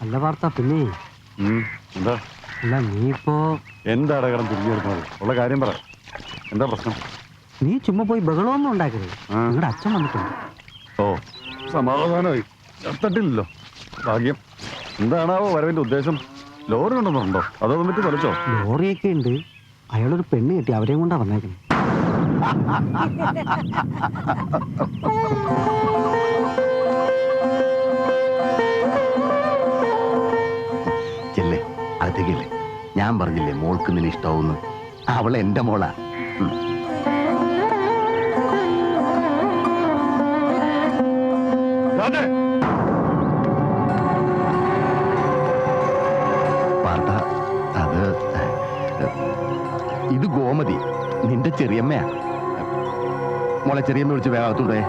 അല്ല വാർത്ത പിന്നെ എന്താ അല്ല നീ ഇപ്പോ എന്താണ് കടം തിരിഞ്ഞെടുക്കുന്നത് ഉള്ള കാര്യം പറ. എന്താ പ്രശ്നം? നീ ചുമ്മാ പോയി ബഹളമൊന്നും ഉണ്ടാക്കരുത്. നിങ്ങളുടെ അച്ഛൻ വന്നിട്ടുണ്ട്. ഓ സമാധാനമായി. ചത്തട്ടില്ലല്ലോ, ഭാഗ്യം. എന്താണാവോ വരവിന്റെ ഉദ്ദേശം? ലോറി കൊണ്ടുവന്നുണ്ടോ അതോ പറ്റി തൊലച്ചോ? ലോറിയൊക്കെ ഉണ്ട്. അയാളൊരു പെണ്ണ് കിട്ടി, അവരെയും കൊണ്ടാ വന്നേക്കുന്നത്. ചെല്ലേ അകത്തേക്കല്ലേ. ഞാൻ പറഞ്ഞില്ലേ മോൾക്ക് നിന്നെ ഇഷ്ടാവുന്നു. അവൾ എന്റെ മോളാ. പാർത്ത, അത് ഇത് ഗോമതി, നിന്റെ ചെറിയമ്മയാ. മോളെ ചെറിയമ്മ വിളിച്ച് വേഗത്തുണ്ടേ.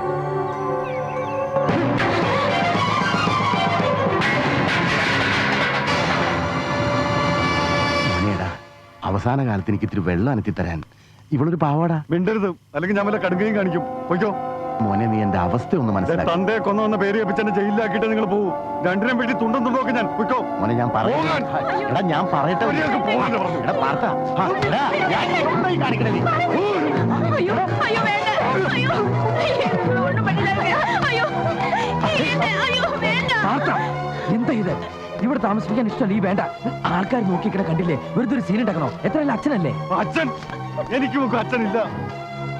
അവസാന കാലത്ത് എനിക്ക് ഇത്തിരി വെള്ളം അനത്തി തരാൻ ഇവളൊരു പാവാടാ. മിണ്ടരുത്, അല്ലെങ്കിൽ ഞാൻ വല്ല കടുകയും കാണിക്കും. പോയിക്കോ മോനെ, നീ എന്റെ അവസ്ഥ ഒന്ന് മനസ്സിലാക്കി. തന്തയെ കൊന്ന പേര് ഏൽപ്പിച്ചെന്നെ ജയിലിലാക്കിയിട്ട് നിങ്ങൾ പോകും. രണ്ടിനും വീട്ടിൽ തുണ്ടും തുണ്ടൊക്കെ ഞാൻ പോയിക്കോ. മോനെ ഞാൻ എടാ ഞാൻ പറയട്ടെ. എന്താ ഇത്? ഇവിടെ താമസിക്കാൻ ഇഷ്ടമല്ല. ഈ വേണ്ട ആൾക്കാർ നോക്കിക്കിടെ കണ്ടില്ലേ? വെറുതെ ഒരു സീൻ ഉണ്ടാക്കണോ? എത്ര അച്ഛനല്ലേ? അച്ഛൻ എനിക്ക് അച്ഛനില്ല.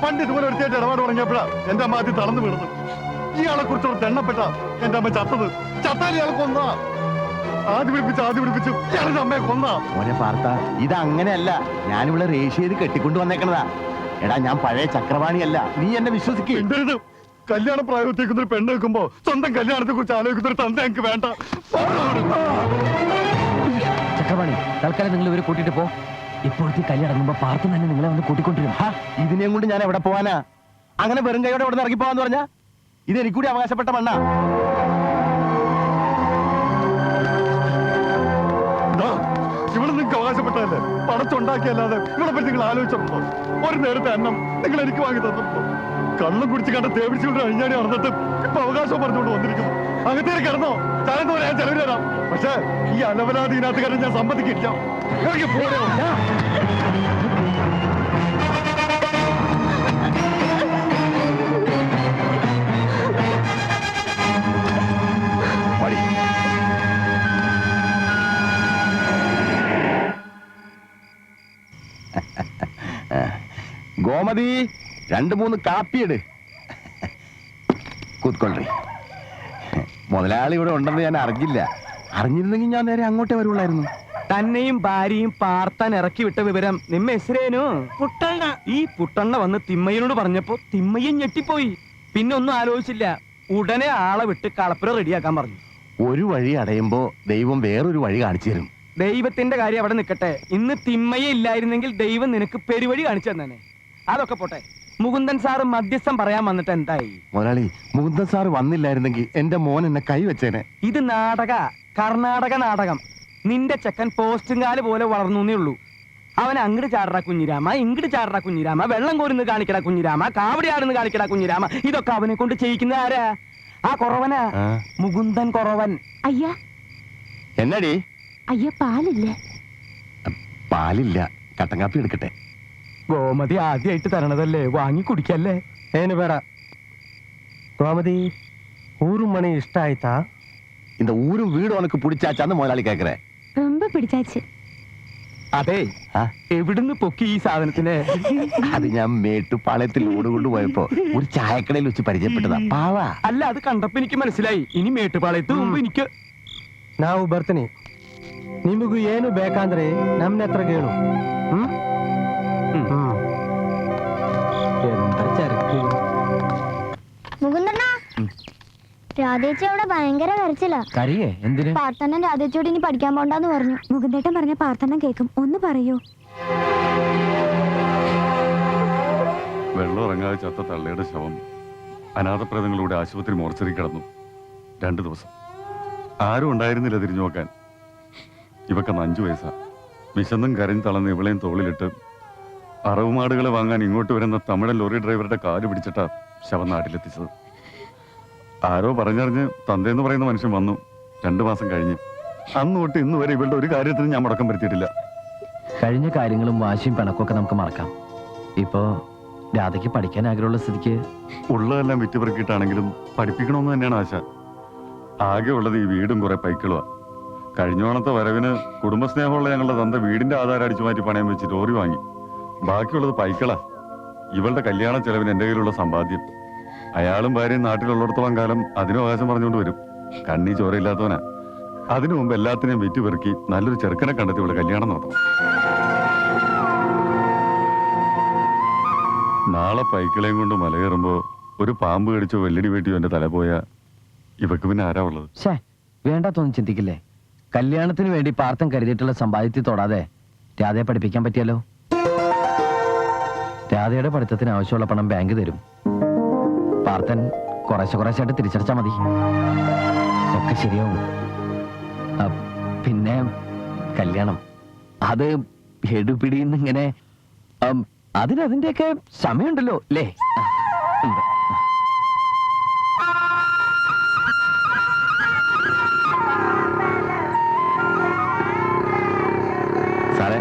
പണ്ട് ഇതുപോലെ ഒരുത്തേറ്റ് ഇടപാട് തുടങ്ങിയപ്പോഴാ എന്റെ അമ്മ ആദ്യം തളർന്നു വീണത്. ഇയാളെ കുറിച്ചുള്ള തെണ്ണപ്പെട്ട എന്റെ അമ്മ ചത്തത്. ചത്താൽ ഇയാളെ കൊന്ന. ആദ്യം പിടിപ്പിച്ചു ഇയാളുടെ അമ്മയെ കൊന്ന. മോനെ പാർത്ത, ഇത് അങ്ങനെയല്ല. ഞാനിവിടെ റേഷ്യ ചെയ്ത് കെട്ടിക്കൊണ്ടു വന്നേക്കണതാ. എടാ ഞാൻ പഴയ ചക്രവാണിയല്ല, നീ എന്നെ വിശ്വസിക്കരുത്. കല്യാണ പ്രായത്തേക്കുന്ന ഒരു പെണ്ണ് വെക്കുമ്പോ സ്വന്തം കല്യാണത്തെ കുറിച്ച് ആലോചിക്കുന്ന ഒരു തന്ത എനിക്ക് വേണ്ട. ചക്രവാണി, തൽക്കാലം നിങ്ങൾ ഇവരെ കൂട്ടിട്ട് പോ. ഇപ്പോഴത്തെ കല്യാണം ഇറങ്ങുമ്പോ പാർത്ത് തന്നെ നിങ്ങളെ വന്ന് കൂട്ടിക്കൊണ്ടിരും. ഇതിനെയും കൊണ്ട് ഞാൻ എവിടെ പോവാനാ? അങ്ങനെ വെറും കൈയോടെ ഇവിടെ ഇറങ്ങി പോവാന്ന് പറഞ്ഞാ ഇത് എനിക്കൂടി അവകാശപ്പെട്ട മണ്ണാ. ഇവിടെ നിങ്ങൾക്ക് അവകാശപ്പെട്ടതല്ലേ? പടച്ചുണ്ടാക്കിയല്ലാതെ ഇവിടെ പറ്റി നിങ്ങൾ ആലോചിച്ചിട്ടുണ്ടോ? ഒരു നേരത്തെ അന്നം നിങ്ങൾ എനിക്ക് വാങ്ങി തന്നിട്ടുണ്ടോ? കള്ളം കുടിച്ച് കണ്ട തേവിച്ചുകൊണ്ട് അഴിഞ്ഞാടി നടന്നിട്ട് ഇപ്പൊ അവകാശം പറഞ്ഞുകൊണ്ട് വന്നിരിക്കുന്നു. അകത്തേക്ക് കിടന്നോ? ചലന്ന് പറയാൻ ചെലവ് തരാം. പക്ഷേ ഈ അലവലാതിനകത്ത് കാരണം ഞാൻ സമ്മതിക്കില്ല. ഗോമതി, 2-3 കാപ്പിയിട്. കൂത്കൊള്ളി. മുതലാളി ഇവിടെ ഉണ്ടെന്ന് ഞാൻ അറിഞ്ഞില്ല. അറിഞ്ഞിരുന്നെങ്കിൽ ഞാൻ നേരെ അങ്ങോട്ടേ വരുള്ളായിരുന്നു. തന്നെയും ഭാര്യയും പാർത്താൻ ഇറക്കി വിട്ട വിവരം നിമ്മ എസ്രേനു പുട്ടണ്ണ. ഈ പുട്ടണ്ണ വന്ന് തിമ്മയ്യനോട് പറഞ്ഞപ്പോ തിമ്മയ്യൻ ഞെട്ടിപ്പോയി. പിന്നെ ഒന്നും ആലോചിച്ചില്ല, ഉടനെ ആളെ വിട്ട് കളപ്പുര റെഡിയാക്കാൻ പറഞ്ഞു. ഒരു വഴി അടയുമ്പോ ദൈവം വേറൊരു വഴി കാണിച്ചു തരും. ദൈവത്തിന്റെ കാര്യം അവിടെ നിൽക്കട്ടെ. ഇന്ന് തിമ്മയ്യ ഇല്ലായിരുന്നെങ്കിൽ ദൈവം നിനക്ക് പെരുവഴി കാണിച്ചു തന്നെ. അതൊക്കെ പോട്ടെ, മുകുന്ദൻ സാറ് മധ്യസ്ഥം പറയാൻ വന്നിട്ട് എന്തായി? മുതലാളി, മുകുന്ദൻ സാറ് വന്നില്ലായിരുന്നെങ്കിൽ എന്റെ മോൻ എന്നെ കൈവച്ചേനെ. ഇത് കർണാടക നാടകം. നിന്റെ ചെക്കൻ പോസ്റ്റുംകാല് പോലെ വളർന്നേ ഉള്ളൂ. അവൻ അങ്ങോട്ട് ചാടറ കുഞ്ഞിരാമ, ഇങ്ങോട്ട് ചാടറ കുഞ്ഞിരാമ, വെള്ളം കോരുന്ന് കാണിക്കട കുഞ്ഞിരാമ, കാവടി ആടുന്ന് കാണിക്കട കുഞ്ഞിരാമ. ഇതൊക്കെ അവനെ കൊണ്ട് ചെയ്യിക്കുന്ന ആരാ? ആ കുറവനാ, മുകുന്ദൻ കുറവൻ. അയ്യാ എന്നടി? അയ്യ, പാലില്ലേ? പാലില്ല, കട്ടൻ കാപ്പി എടുക്കട്ടെ. ഗോമതി ആദ്യമായിട്ട് തരണതല്ലേ, വാങ്ങി കുടിക്കല്ലേ. ಏನು ಬೇಡ ഗോമതി. ഊരും മണി ഇഷ്ടായിത്താ? இந்த ஊரும் வீடு உனக்கு பிடிச்சாச்சான்னு முதலாளி கேக்குற. ரொம்ப பிடிச்சாச்சு. അതെ, എവിടുന്ന് പൊക്കി ഈ സാധനത്തിന്? അത് ഞാൻ മേട്ടുപാളയത്തിൽ ഓടുകൊണ്ട് പോയപ്പോ ഒരു ചായക്കടയിൽ വെച്ച് പരിചയപ്പെട്ടതാ. പാവാ. അല്ല, അത് കണ്ടപ്പോ എനിക്ക് മനസ്സിലായി. ഇനി മേട്ടുപാളയത്ത് മുമ്പ് എനിക്ക് ನಾವು ಬರ್ತೀನಿ. ನಿಮಗೂ ಏನು ಬೇಕಂದ್ರೆ ನಮ್ಮನೆ ಹತ್ರ ಕೇಳು. എന്താ ചരക്ക്? മുകുന്ദണ്ണ, രാധേച്ചി അവിടെ ഭയങ്കര കരച്ചില്ല. കരയേ? എന്തിന്? പാർത്തണ്ണൻ രാധേച്ചിയോട് ഇനി പഠിക്കാൻ പോണ്ടെന്ന് പറഞ്ഞു. മുകുന്ദേട്ടൻ പറഞ്ഞ പാർത്തണ്ണൻ കേൾക്കും. ഒന്ന് പറയൂ. വെള്ളം ഇറങ്ങാതെ ചത്ത തള്ളയുടെ ശവം അനാഥപ്രേതങ്ങളുടെ ആശുപത്രി മോർച്ചറി കിടന്നു 2 ദിവസം. ആരും ഉണ്ടായിരുന്നില്ല തിരിഞ്ഞു നോക്കാൻ. ഇവക്കന്ന് 5 വയസ്സാ. വിശന്നും കരഞ്ഞ് തളർന്ന് ഇവളെയും തോളിലിട്ട് അറവുമാടുകളെ വാങ്ങാൻ ഇങ്ങോട്ട് വരുന്ന തമിഴൻ ലോറി ഡ്രൈവറുടെ കാല് പിടിച്ചിട്ടാ ശവം നാട്ടിലെത്തിച്ചത്. ആരോ പറഞ്ഞറിഞ്ഞ് തന്തേന്ന് പറയുന്ന മനുഷ്യൻ വന്നു. 2 മാസം കഴിഞ്ഞ് അന്ന് തൊട്ട് ഇന്ന് വരെ ഇവളുടെ ഒരു കാര്യത്തിനും ഞാൻ മുടക്കം വരുത്തിയിട്ടില്ല. കഴിഞ്ഞ കാര്യങ്ങളും വാശിയും പിണക്കൊക്കെ നമുക്ക് മറക്കാം. ഇപ്പോ രാധയ്ക്ക് പഠിക്കാൻ ആഗ്രഹമുള്ള സ്ഥിതിക്ക് ഉള്ളതെല്ലാം വിറ്റുപെറുക്കിയിട്ടാണെങ്കിലും പഠിപ്പിക്കണമെന്ന് തന്നെയാണ് ആശ. ആകെ ഉള്ളത് ഈ വീടും കുറെ പൈക്കളുവാ. കഴിഞ്ഞോണത്തെ വരവിന് കുടുംബസ്നേഹമുള്ള ഞങ്ങളുടെ തന്ത വീടിന്റെ ആധാരം അടിച്ചു മാറ്റി പണയം വെച്ച് ലോറി വാങ്ങി. ബാക്കിയുള്ളത് പൈക്കളാ. ഇവളുടെ കല്യാണ ചെലവിന് എന്റെ കയ്യിലുള്ള സമ്പാദ്യം. അയാളും ഭാര്യയും നാട്ടിലുള്ളിടത്തോളം കാലം അതിനും അവകാശം പറഞ്ഞുകൊണ്ട് വരും. കണ്ണി ചോരയില്ലാത്തവനാ. അതിനു മുമ്പ് എല്ലാത്തിനെയും വിറ്റുപെറുക്കി നല്ലൊരു ചെറുക്കനെ കണ്ടെത്തി ഇവിടെ കല്യാണം നടത്തണം. നാളെ പൈക്കളെയും കൊണ്ട് മലകയറുമ്പോ ഒരു പാമ്പ് കടിച്ചോ വെല്ലടി വെട്ടിയോ എന്റെ തല പോയാ ഇവക്ക് പിന്നെ ആരാ ഉള്ളത്? ഷേ, വേണ്ടാത്തൊന്നും ചിന്തിക്കില്ലേ. കല്യാണത്തിന് വേണ്ടി പാർത്ഥൻ കരുതിയിട്ടുള്ള സമ്പാദ്യത്തിൽ തൊടാതെ രാധയെ പഠിപ്പിക്കാൻ പറ്റിയല്ലോ. രാധയുടെ പഠിത്തത്തിന് ആവശ്യമുള്ള പണം ബാങ്ക് തരും. പാർത്ഥൻ കുറേശ്ശായിട്ട് തിരിച്ചടച്ചാ മതി. ഒക്കെ ശരിയാവും. പിന്നെ കല്യാണം അത് എടുപിടിന്ന് ഇങ്ങനെ അതിനതിന്റെയൊക്കെ സമയമുണ്ടല്ലോ അല്ലേ? ഉണ്ട്. സാറേ,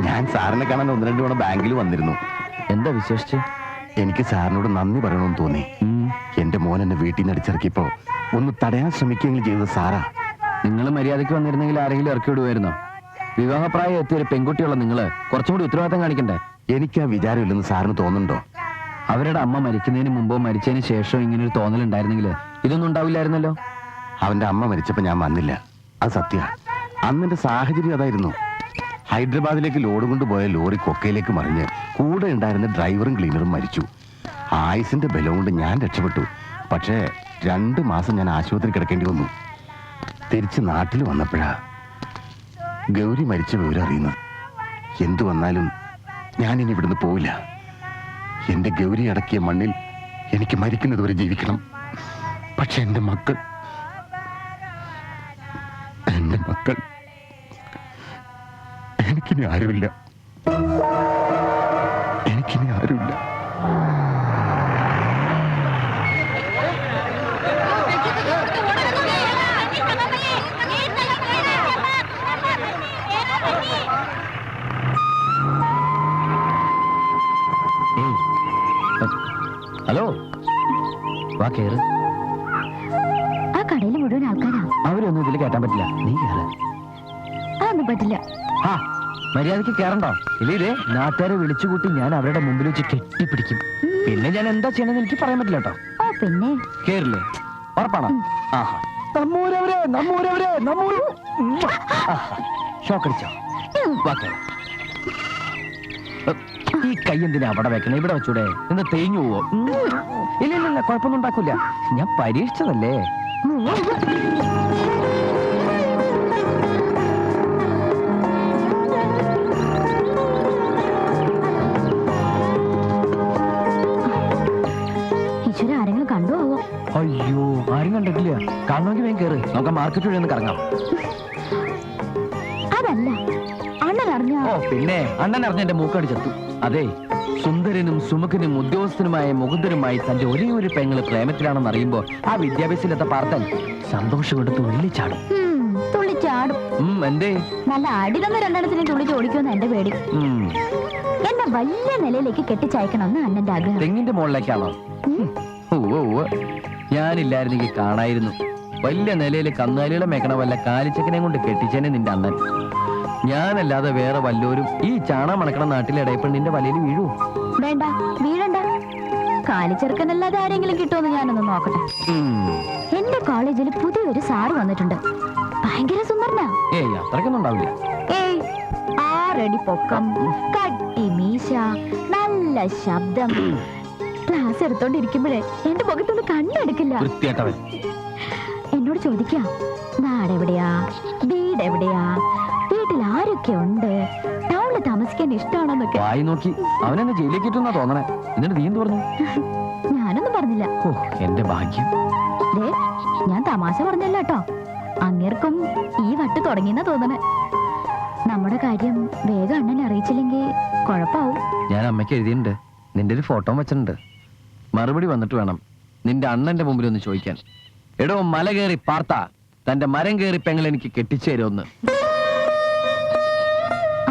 ഞാൻ സാറിനെ കാണാൻ 1-2 തവണ ബാങ്കിൽ വന്നിരുന്നു. എന്താ വിശേഷിച്ച്? എനിക്ക് സാറിനോട് നന്ദി പറയണമെന്ന് തോന്നി. എന്റെ മോൻ എന്നെ വീട്ടിൽ നിന്ന് അടിച്ചിറക്കിയപ്പോ ഒന്ന് തടയാൻ ശ്രമിക്കുകയെങ്കിലും ചെയ്തത് സാറാ. നിങ്ങൾ മര്യാദയ്ക്ക് വന്നിരുന്നെങ്കിൽ ആരെങ്കിലും ഇറക്കി വിടുമായിരുന്നോ? വിവാഹപ്രായം എത്തിയ ഒരു പെൺകുട്ടിയുള്ള നിങ്ങള് കുറച്ചും കൂടി ഉത്തരവാദിത്തം കാണിക്കണ്ടേ? എനിക്ക് ആ വിചാരമില്ലെന്ന് സാറിന് തോന്നുന്നുണ്ടോ? അവരുടെ അമ്മ മരിക്കുന്നതിന് മുമ്പോ മരിച്ചതിന് ശേഷവും ഇങ്ങനെ ഒരു തോന്നലുണ്ടായിരുന്നെങ്കിൽ ഇതൊന്നും ഉണ്ടാവില്ലായിരുന്നല്ലോ. അവന്റെ അമ്മ മരിച്ചപ്പോ ഞാൻ വന്നില്ല, അത് സത്യ. അന്നെന്റെ സാഹചര്യം അതായിരുന്നു. ഹൈദരാബാദിലേക്ക് ലോഡ് കൊണ്ടുപോയ ലോറി കൊക്കയിലേക്ക് മറിഞ്ഞ് കൂടെ ഉണ്ടായിരുന്ന ഡ്രൈവറും ക്ലീനറും മരിച്ചു. ആയുസിന്റെ ബലം കൊണ്ട് ഞാൻ രക്ഷപ്പെട്ടു. പക്ഷേ 2 മാസം ഞാൻ ആശുപത്രി കിടക്കേണ്ടി വന്നു. തിരിച്ച് നാട്ടിൽ വന്നപ്പോഴാ ഗൗരി മരിച്ച വിവരം അറിയുന്നത്. എന്തു വന്നാലും ഞാനിനി ഇവിടുന്ന് പോവില്ല. എന്റെ ഗൗരി അടക്കിയ മണ്ണിൽ എനിക്ക് മരിക്കുന്നതുവരെ ജീവിക്കണം. പക്ഷെ എന്റെ മക്കൾ എനിക്കിനി ആരുമില്ല. ഹലോ, വാ കേറ്. ആ കടയിൽ മുഴുവൻ ആൾക്കാരാ. അവരൊന്നും ഇതിൽ കയറ്റാൻ പറ്റില്ല. നീ കേറ്. അതൊന്നും പറ്റില്ല. ആ, മര്യാദക്ക് കേറണ്ടോ? ഇല്ലേ, നാട്ടുകാരെ വിളിച്ചുകൂട്ടി ഞാൻ അവരുടെ മുമ്പിൽ വെച്ച് കെട്ടിപ്പിടിക്കും. പിന്നെ ഞാൻ എന്താ ചെയ്യണമെന്ന് എനിക്ക് പറയാൻ പറ്റില്ല കേട്ടോ. ഓ പിന്നെ കേറില്ലേ? ഉറപ്പാണോ? ആഹാ, ഷോക്കടിച്ചോ? വാ കേറ്. ഈ കൈ എന്തിനാ അവിടെ വെക്കണേ? ഇവിടെ വെച്ചൂടെ? എന്ന് തേഞ്ഞു പോവോ? ഇല്ല, കുഴപ്പമൊന്നും ഉണ്ടാക്കൂല. ഞാൻ പരീക്ഷിച്ചതല്ലേ. ഈശ്വര, ആരെങ്കിലും കണ്ടു ആവോ? അയ്യോ, ആരും കണ്ടിട്ടില്ല. കാണണമെങ്കിൽ വേഗം കേറ്. നമുക്ക് മാർക്കറ്റ് വഴി ഒന്ന് കറങ്ങാം. അതല്ല, അണ്ണൻ അറിഞ്ഞ. ഓ പിന്നെ, അണ്ണൻ അറിഞ്ഞ എന്റെ മൂക്കടിച്ചെത്തു. അതെ, സുന്ദരനും സുമുഖനും ഉദ്യോഗസ്ഥനുമായ മുകുന്ദനുമായി തന്റെ ഒരേ ഒരു പെങ്ങള് പ്രേമത്തിലാണെന്ന് അറിയുമ്പോ ആ വിദ്യാഭ്യാസത്തിലെത്ത പാർത്തൻ സന്തോഷം കൊണ്ട് തുള്ളിച്ചാടും. തുള്ളിച്ചാടും. എന്തേ? നല്ല അടിതന്ന 2 തുള്ളിച്ച് ഓടിക്കുമെന്ന് എന്റെ പേടി. എന്നെ വലിയ നിലയിലേക്ക് കെട്ടിച്ചയക്കണമെന്ന് അണ്ണന്റെ ആഗ്രഹം. തെങ്ങിന്റെ മുകളിലേക്കാണോ? ഞാനില്ലായിരുന്നെങ്കിൽ കാണായിരുന്നു. വലിയ നിലയിൽ കന്നുകാലികളെ മേക്കണ വല്ല കാലിച്ചക്കനെ കൊണ്ട് കെട്ടിച്ചേനെ നിന്റെ അണ്ണൻ. ഞാനല്ലാതെ വേറെ വല്ലോരും ഈ ചാണ മണക്കണ നാട്ടിലെ ഇടയപ്പെണ്ണിന്റെ വലയിൽ വീഴൂ? വേണ്ട, വീഴണ്ട. കാലിച്ചെറുക്കനല്ലാതെ ആരെങ്കിലും കിട്ടുമെന്ന് ഞാനൊന്ന് നോക്കട്ടെ. എന്റെ കോളേജിൽ പുതിയൊരു സാറ് വന്നിട്ടുണ്ട്. ഭയങ്കര സുന്ദരനാ. ഏയ്, അത്രയ്ക്കൊന്നും ഉണ്ടാവില്ല. ഏയ്, 6 അടി പൊക്കം, കട്ടി മീശ, നല്ല ശബ്ദം. ക്ലാസ് എടുത്തോണ്ടിരിക്കുമ്പോഴേ എന്റെ മുഖത്തൊന്ന് കണ്ണെടുക്കില്ല. വൃത്തിയായിട്ടവൻ എന്നോട് ചോദിക്കാം, നാടെവിടെയാ, വീടെവിടെയാ, വീട്ടിൽ ആരൊക്കെ ഉണ്ട്, ടൗണിൽ താമസിക്കാൻ ഇഷ്ടമാണെന്നൊക്കെ. വായി നോക്കി അവനെന്നെ ജയിലേക്ക് ഇട്ടെന്നാ തോന്നണേ. എന്നിട്ട് നീ എന്ത് പറഞ്ഞു? ഞാനൊന്നും പറഞ്ഞില്ല. ഓ, എന്റെ ഭാഗ്യം. ദേ, ഞാൻ തമാശ പറഞ്ഞല്ല കേട്ടോ. അങ്ങേർക്കും ഈ വട്ട് തുടങ്ങിയെന്നാ തോന്നണേ. നമ്മുടെ കാര്യം വേഗം അണ്ണനെ അറിയിച്ചില്ലെങ്കിൽ കുഴപ്പാവും. ഞാൻ അമ്മയ്ക്ക് എഴുതിയിട്ടുണ്ട്. നിന്റെ ഒരു ഫോട്ടോ വെച്ചിട്ടുണ്ട്. മറുപടി വന്നിട്ട് വേണം നിന്റെ അണ്ണന്റെ മുമ്പിൽ ഒന്ന് ചോദിക്കാൻ. എടോ മല കയറി പാർത്ത തന്റെ മരം കയറി പെങ്ങൾ എനിക്ക് കെട്ടിച്ചേരുമെന്ന്.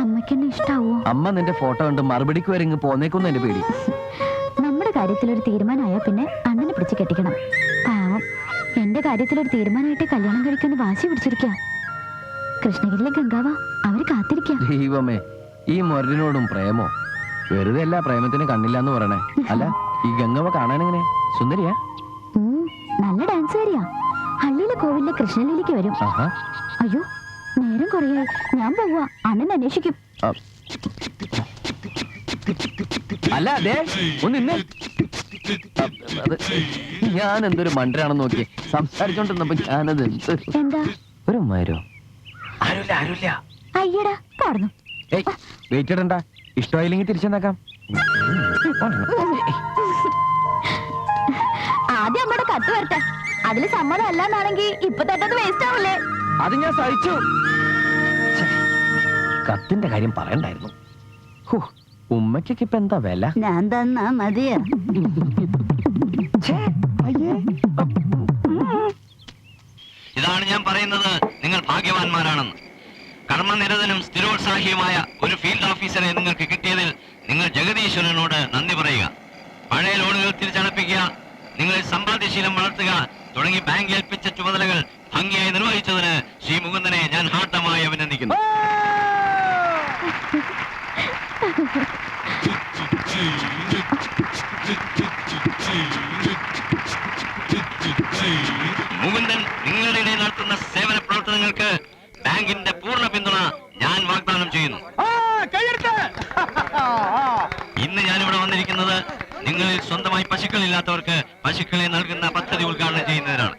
അമ്മയ്ക്കെന്നെ ഇഷ്ടാവോ? അമ്മ നിന്റെ ഫോട്ടോ കണ്ട് മറുപടിക്ക് വരെ ഇങ്ങ് പോന്നേക്കൊന്നും എന്റെ പേടി. നമ്മുടെ കാര്യത്തിലൊരു തീരുമാനമായാൽ പിന്നെ അണ്ണനെ പിടിച്ച് കെട്ടിക്കണം. പാവം, എന്റെ കാര്യത്തിലൊരു തീരുമാനമായിട്ട് കല്യാണം കഴിക്കുന്ന വാശി പിടിച്ചിരിക്കാം. കൃഷ്ണഗിരിയിലെ ഗംഗാവ അവര് കാത്തിരിക്കാം. ദൈവമേ, ഈ മുരടിനോടും പ്രേമോ? വെറുതെ അല്ല പ്രേമത്തിന് കണ്ണില്ല എന്ന് പറയണേ. അല്ല, ഈ ഗംഗവ കാണാനെങ്ങനെ? സുന്ദരിയാ? നല്ല ഡാൻസുകാരിയാ. ഹള്ളിയിലെ കോവിലിലെ കൃഷ്ണലീലിക്ക് വരും. ആഹാ. അയ്യോ, നേരം കുറയായി, ഞാൻ പോവാ. അണ്ണൻ അന്വേഷിക്കും. അല്ല അതെ ഒന്ന് ഇന്ന് ഞാൻ എന്തൊരു മണ്ടരാണെന്ന് നോക്കി സംസാരിച്ചോണ്ടിരുന്നപ്പോ ഞാനത് എന്താ ഒരു മരോ ആരുല്ല. അയ്യടാ കാണുന്നു. ഏയ് വെയിറ്റ് ഇടണ്ട, ഇഷ്ടമായില്ലെങ്കിൽ തിരിച്ചെന്നാക്കാം. ആദ്യം അമ്മയുടെ കത്ത് വരട്ടെ. അതില് സമ്മതം അല്ലാന്നാണെങ്കിൽ ഇപ്പൊ തട്ടത് വേസ്റ്റ് ആവില്ലേ? അത് ഞാൻ സഹിച്ചു. ഛെ, കത്തിന്റെ കാര്യം പറയണ്ടായിരുന്നു. ഹോ, ഉമ്മയ്ക്കൊക്കെ ഇപ്പൊ എന്താ വില? ഞാൻ തന്നാ മതിയാ. ഇതാണ് ഞാൻ പറയുന്നത്, നിങ്ങൾ ഭാഗ്യവാന്മാരാണെന്ന്. കർമ്മനിരതനും സ്ഥിരോത്സാഹിയുമായ ഒരു ഫീൽഡ് ഓഫീസറെ നിങ്ങൾക്ക് കിട്ടിയതിൽ നിങ്ങൾ ജഗദീശ്വരനോട് നന്ദി പറയുക. പഴയ ലോണുകൾ തിരിച്ചടപ്പിക്കുക, നിങ്ങളിൽ സമ്പാദ്യശീലം വളർത്തുക തുടങ്ങി ബാങ്ക് ഏൽപ്പിച്ച ചുമതലകൾ ഭംഗിയായി നിർവഹിച്ചതിന് ശ്രീ മുകുന്ദനെ ഞാൻ ഹാർദമായി അഭിനന്ദിക്കുന്നു. മുകുന്ദൻ നിങ്ങളുടെ ഇടയിൽ നടത്തുന്ന സേവന പ്രവർത്തനങ്ങൾക്ക് ബാങ്കിന്റെ പൂർണ്ണ പിന്തുണ ഞാൻ വാഗ്ദാനം ചെയ്യുന്നു. ഇന്ന് ഞാനിവിടെ വന്നിരിക്കുന്നത് നിങ്ങളിൽ സ്വന്തമായി പശുക്കളില്ലാത്തവർക്ക് പശുക്കളെ നൽകുന്ന പദ്ധതി ഉദ്ഘാടനം ചെയ്യുന്നതിനാണ്.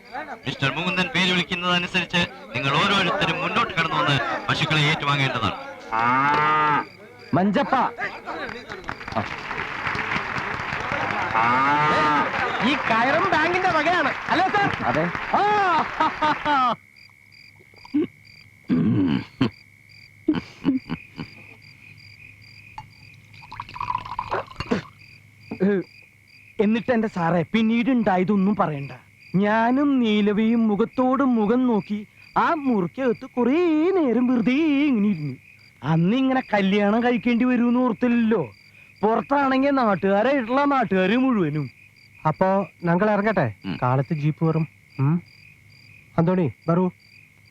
മിസ്റ്റർ മുകുന്ദൻ പേര് വിളിക്കുന്നതനുസരിച്ച് നിങ്ങൾ ഓരോരുത്തരും മുന്നോട്ട് കടന്നു വന്ന് പശുക്കളെ ഏറ്റുവാങ്ങേണ്ടതാണ്. മഞ്ചപ്പ, ഈ കയറും ബാങ്കിന്റെ വകയാണ് അല്ലേ സാർ? അതെ. എന്നിട്ട് എന്റെ സാറേ പിന്നീട് ഉണ്ടായതൊന്നും പറയണ്ട. ഞാനും നീലവയും മുഖത്തോട് മുഖം നോക്കി ആ മുറിക്കകത്ത് കുറേ നേരം വെറുതെ ഇങ്ങനെ ഇരുന്നു. അന്ന് ഇങ്ങനെ കല്യാണം കഴിക്കേണ്ടി വരുമെന്ന് ഓർത്തില്ലല്ലോ. പുറത്താണെങ്കിൽ നാട്ടുകാരായിട്ടുള്ള നാട്ടുകാര് മുഴുവനും. അപ്പോ ഞങ്ങൾ ഇറങ്ങട്ടെ, കാലത്ത് ജീപ്പ് വരും. അന്തോണി വരൂ.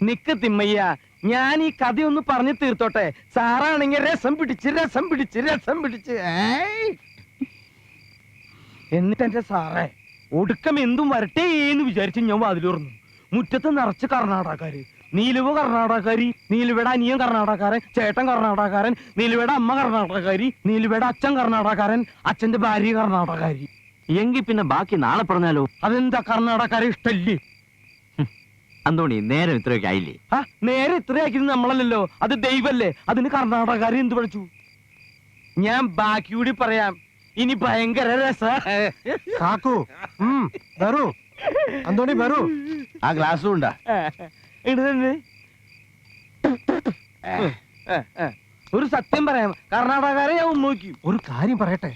നിക്ക് തിമ്മയ്യ, ഞാൻ ഈ കഥയൊന്ന് പറഞ്ഞു തീർത്തോട്ടെ. സാറാണെങ്കിൽ രസം പിടിച്ച് എന്നിട്ട് എന്റെ സാറേ ഒടുക്കം എന്തും വരട്ടെ എന്ന് വിചാരിച്ച് ഞാൻ വാതിലുറന്നു. മുറ്റത്ത് നിറച്ച് കർണാടകക്കാര്. നീലുവ കർണാടകക്കാരി, നീലുവയുടെ അനിയൻ കർണാടകക്കാരൻ, ചേട്ടൻ കർണാടകക്കാരൻ, നീലുവയുടെ അമ്മ കർണാടകക്കാരി, നീലുവയുടെ അച്ഛൻ കർണാടകക്കാരൻ, അച്ഛന്റെ ഭാര്യ കർണാടകക്കാരി. എങ്കിൽ പിന്നെ ബാക്കി നാളെ പറഞ്ഞാലോ? അതെന്താ കർണാടകക്കാരെ ഇഷ്ടല്ലേ? അന്തോണി, നേരം ഇത്രയൊക്കെ ആയില്ലേ? ആ നേരെ ഇത്രയാക്കിയത് നമ്മളല്ലല്ലോ, അത് ദൈവല്ലേ. അതിന് കർണാടകക്കാരെ എന്ത് പഠിച്ചു? ഞാൻ ബാക്കി കൂടി പറയാം, ഇനി ഭയങ്കര രസ. കാക്കു വരൂ. അന്തോണി വരൂ. ആ ഗ്ലാസ്സും ഉണ്ടാ? ഒരു സത്യം പറയാം, കർണാടകക്കാരെ ഞാൻ നോക്കി ഒരു കാര്യം പറയട്ടെ.